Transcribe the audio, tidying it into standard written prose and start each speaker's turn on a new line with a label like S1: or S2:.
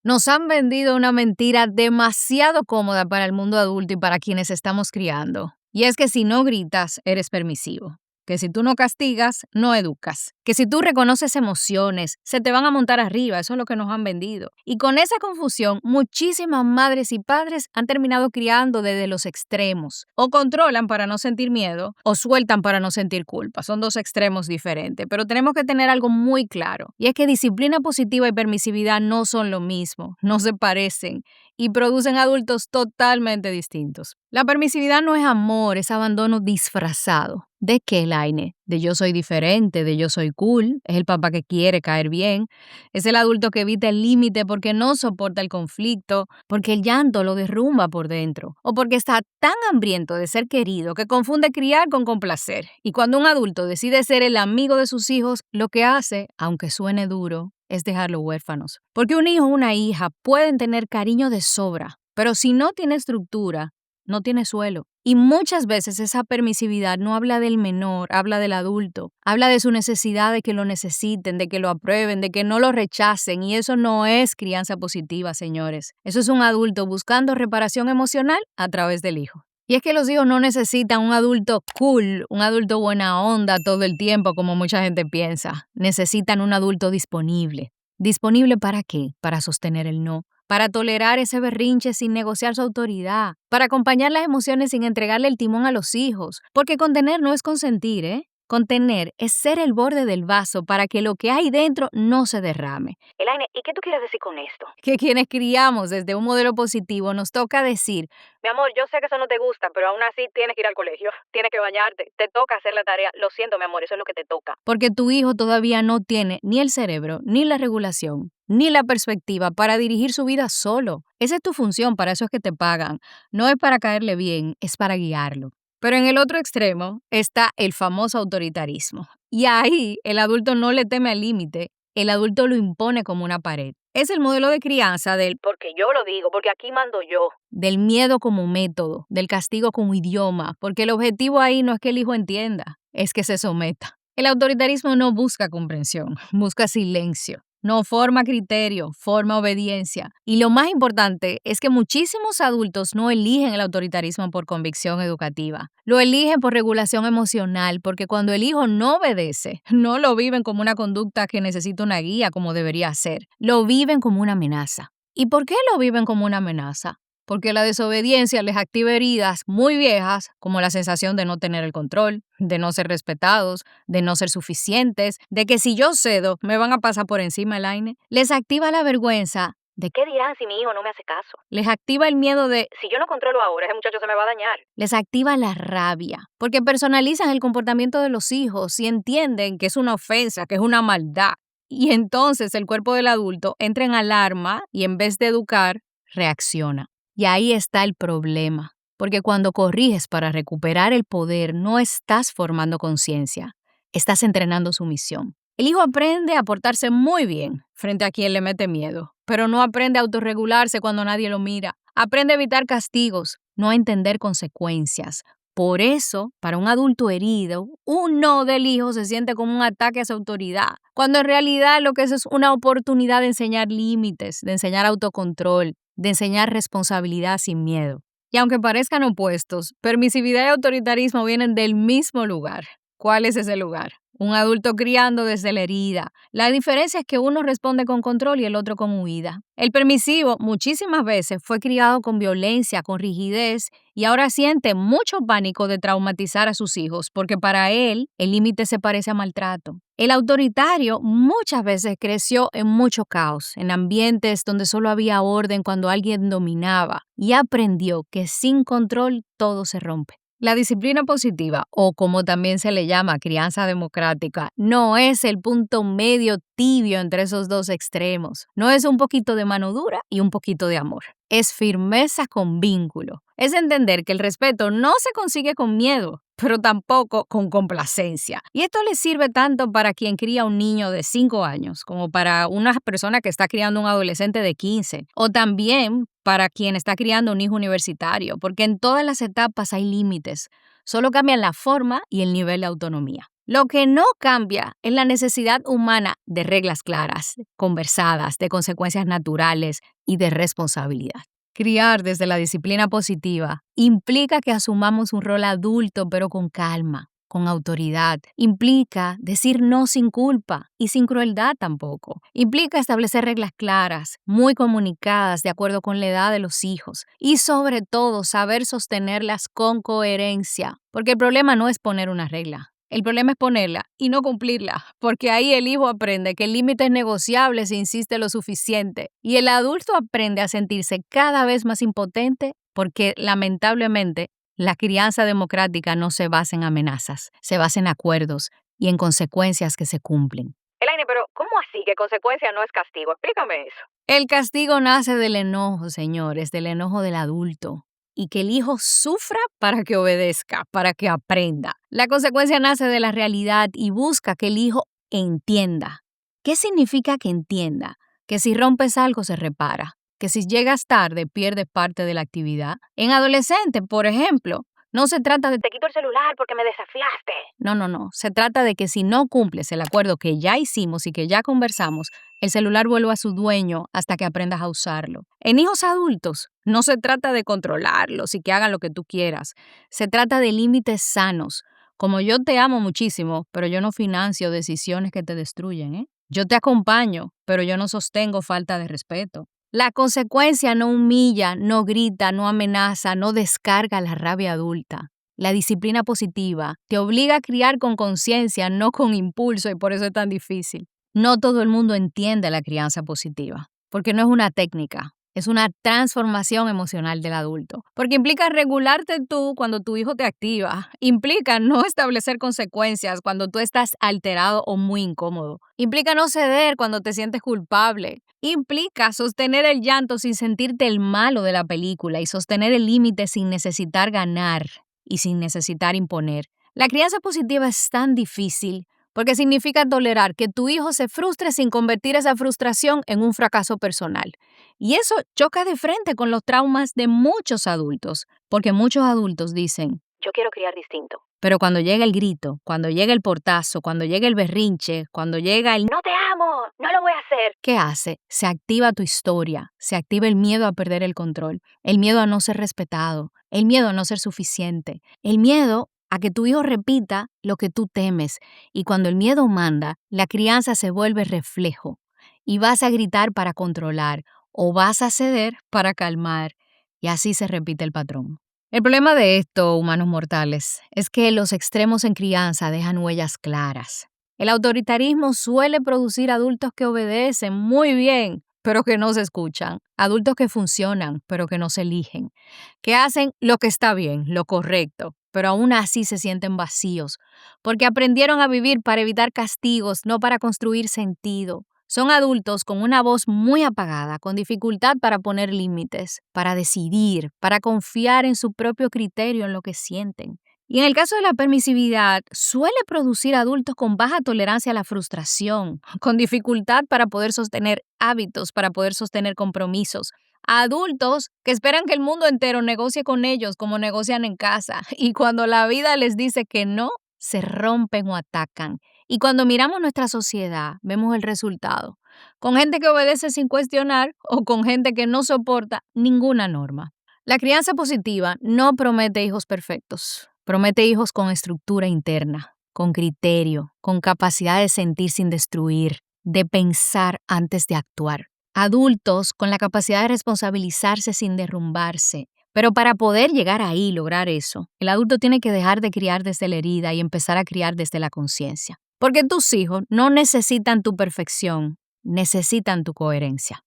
S1: Nos han vendido una mentira demasiado cómoda para el mundo adulto y para quienes estamos criando. Y es que si no gritas, eres permisivo. Que si tú no castigas, no educas. Que si tú reconoces emociones, se te van a montar arriba. Eso es lo que nos han vendido. Y con esa confusión, muchísimas madres y padres han terminado criando desde los extremos. O controlan para no sentir miedo, o sueltan para no sentir culpa. Son dos extremos diferentes. Pero tenemos que tener algo muy claro. Y es que disciplina positiva y permisividad no son lo mismo. No se parecen. Y producen adultos totalmente distintos. La permisividad no es amor, es abandono disfrazado. ¿De qué, Laine? De yo soy diferente, de yo soy cool, es el papá que quiere caer bien, es el adulto que evita el límite porque no soporta el conflicto, porque el llanto lo derrumba por dentro, o porque está tan hambriento de ser querido que confunde criar con complacer. Y cuando un adulto decide ser el amigo de sus hijos, lo que hace, aunque suene duro, es dejarlos huérfanos. Porque un hijo o una hija pueden tener cariño de sobra, pero si no tiene estructura, no tiene suelo. Y muchas veces esa permisividad no habla del menor, habla del adulto. Habla de su necesidad de que lo necesiten, de que lo aprueben, de que no lo rechacen. Y eso no es crianza positiva, señores. Eso es un adulto buscando reparación emocional a través del hijo. Y es que los hijos no necesitan un adulto cool, un adulto buena onda todo el tiempo, como mucha gente piensa. Necesitan un adulto disponible. ¿Disponible para qué? Para sostener el no, para tolerar ese berrinche sin negociar su autoridad, para acompañar las emociones sin entregarle el timón a los hijos, porque contener no es consentir, ¿eh? Contener es ser el borde del vaso para que lo que hay dentro no se derrame.
S2: Elaine, ¿y qué tú quieres decir con esto?
S1: Que quienes criamos desde un modelo positivo nos toca decir,
S2: Mi amor, yo sé que eso no te gusta, pero aún así tienes que ir al colegio, tienes que bañarte, te toca hacer la tarea. Lo siento, mi amor, eso es lo que te toca.
S1: porque tu hijo todavía no tiene ni el cerebro, ni la regulación, ni la perspectiva para dirigir su vida solo. Esa es tu función, para eso es que te pagan. No es para caerle bien, es para guiarlo. Pero en el otro extremo está el famoso autoritarismo. Y ahí el adulto no le teme al límite, el adulto lo impone como una pared. Es el modelo de crianza
S2: Porque yo lo digo, porque aquí mando yo.
S1: del miedo como método, del castigo como idioma, porque el objetivo ahí no es que el hijo entienda, es que se someta. El autoritarismo no busca comprensión, busca silencio. No forma criterio, forma obediencia. Y lo más importante es que muchísimos adultos no eligen el autoritarismo por convicción educativa. Lo eligen por regulación emocional, porque cuando el hijo no obedece, no lo viven como una conducta que necesita una guía como debería ser. Lo viven como una amenaza. ¿Y por qué lo viven como una amenaza? Porque la desobediencia les activa heridas muy viejas, como la sensación de no tener el control, de no ser respetados, de no ser suficientes, de que si yo cedo, me van a pasar por encima el aire. Les activa la vergüenza de
S2: ¿Qué dirán si mi hijo no me hace caso?
S1: les activa el miedo de
S2: Si yo no controlo ahora, ese muchacho se me va a dañar.
S1: les activa la rabia, porque personalizan el comportamiento de los hijos y entienden que es una ofensa, que es una maldad. Y entonces el cuerpo del adulto entra en alarma y en vez de educar, reacciona. Y ahí está el problema, porque cuando corriges para recuperar el poder, no estás formando conciencia, estás entrenando sumisión. El hijo aprende a portarse muy bien frente a quien le mete miedo, pero no aprende a autorregularse cuando nadie lo mira. Aprende a evitar castigos, no a entender consecuencias. Por eso, para un adulto herido, un no del hijo se siente como un ataque a su autoridad, cuando en realidad lo que es una oportunidad de enseñar límites, de enseñar autocontrol, de enseñar responsabilidad sin miedo. Y aunque parezcan opuestos, permisividad y autoritarismo vienen del mismo lugar. ¿Cuál es ese lugar? Un adulto criando desde la herida. La diferencia es que uno responde con control y el otro con huida. El permisivo muchísimas veces fue criado con violencia, con rigidez y ahora siente mucho pánico de traumatizar a sus hijos porque para él el límite se parece a maltrato. El autoritario muchas veces creció en mucho caos, en ambientes donde solo había orden cuando alguien dominaba y aprendió que sin control todo se rompe. La disciplina positiva, o como también se le llama crianza democrática, no es el punto medio tibio entre esos dos extremos. No es un poquito de mano dura y un poquito de amor. Es firmeza con vínculo. Es entender que el respeto no se consigue con miedo, pero tampoco con complacencia. Y esto le sirve tanto para quien cría un niño de 5 años como para una persona que está criando un adolescente de 15, o también para quien está criando un hijo universitario, porque en todas las etapas hay límites, solo cambian la forma y el nivel de autonomía. Lo que no cambia es la necesidad humana de reglas claras, conversadas, de consecuencias naturales y de responsabilidad. Criar desde la disciplina positiva implica que asumamos un rol adulto pero con calma, con autoridad. Implica decir no sin culpa y sin crueldad tampoco. Implica establecer reglas claras, muy comunicadas de acuerdo con la edad de los hijos y sobre todo saber sostenerlas con coherencia, porque el problema no es poner una regla. El problema es ponerla y no cumplirla, porque ahí el hijo aprende que el límite es negociable si insiste lo suficiente y el adulto aprende a sentirse cada vez más impotente porque lamentablemente la crianza democrática no se basa en amenazas, se basa en acuerdos y en consecuencias que se cumplen.
S2: Elaine, pero ¿cómo así que consecuencia no es castigo? Explícame eso.
S1: El castigo nace del enojo, señores, del enojo del adulto. Y que el hijo sufra para que obedezca, para que aprenda. La consecuencia nace de la realidad y busca que el hijo entienda. ¿Qué significa que entienda? Que si rompes algo se repara, que si llegas tarde pierdes parte de la actividad. En adolescente, por ejemplo, no se trata de
S2: Te quito el celular porque me desafiaste.
S1: No. Se trata de que si no cumples el acuerdo que ya hicimos y que ya conversamos, el celular vuelva a su dueño hasta que aprendas a usarlo. En hijos adultos, no se trata de controlarlos y que hagan lo que tú quieras. Se trata de límites sanos. Como yo te amo muchísimo, pero yo no financio decisiones que te destruyen, ¿eh? Yo te acompaño, pero yo no sostengo falta de respeto. La consecuencia no humilla, no grita, no amenaza, no descarga la rabia adulta. La disciplina positiva te obliga a criar con conciencia, no con impulso, y por eso es tan difícil. No todo el mundo entiende la crianza positiva, porque no es una técnica, es una transformación emocional del adulto, porque implica regularte tú cuando tu hijo te activa, implica no establecer consecuencias cuando tú estás alterado o muy incómodo, implica no ceder cuando te sientes culpable, implica sostener el llanto sin sentirte el malo de la película y sostener el límite sin necesitar ganar y sin necesitar imponer. La crianza positiva es tan difícil porque significa tolerar que tu hijo se frustre sin convertir esa frustración en un fracaso personal. Y eso choca de frente con los traumas de muchos adultos, porque muchos adultos dicen,
S2: Yo quiero criar distinto.
S1: pero cuando llega el grito, cuando llega el portazo, cuando llega el berrinche, cuando llega el
S2: No te amo, no lo voy a hacer.
S1: ¿qué hace? Se activa tu historia, se activa el miedo a perder el control, el miedo a no ser respetado, el miedo a no ser suficiente, el miedo a que tu hijo repita lo que tú temes. Y cuando el miedo manda, la crianza se vuelve reflejo y vas a gritar para controlar o vas a ceder para calmar y así se repite el patrón. El problema de esto, humanos mortales, es que los extremos en crianza dejan huellas claras. El autoritarismo suele producir adultos que obedecen muy bien, pero que no se escuchan. Adultos que funcionan, pero que no se eligen. Que hacen lo que está bien, lo correcto, pero aún así se sienten vacíos, porque aprendieron a vivir para evitar castigos, no para construir sentido. Son adultos con una voz muy apagada, con dificultad para poner límites, para decidir, para confiar en su propio criterio, en lo que sienten. Y en el caso de la permisividad, suele producir adultos con baja tolerancia a la frustración, con dificultad para poder sostener hábitos, para poder sostener compromisos. Adultos que esperan que el mundo entero negocie con ellos como negocian en casa y cuando la vida les dice que no, se rompen o atacan. Y cuando miramos nuestra sociedad, vemos el resultado, con gente que obedece sin cuestionar o con gente que no soporta ninguna norma. La crianza positiva no promete hijos perfectos. Promete hijos con estructura interna, con criterio, con capacidad de sentir sin destruir, de pensar antes de actuar. Adultos con la capacidad de responsabilizarse sin derrumbarse. Pero para poder llegar ahí, lograr eso, el adulto tiene que dejar de criar desde la herida y empezar a criar desde la conciencia. Porque tus hijos no necesitan tu perfección, necesitan tu coherencia.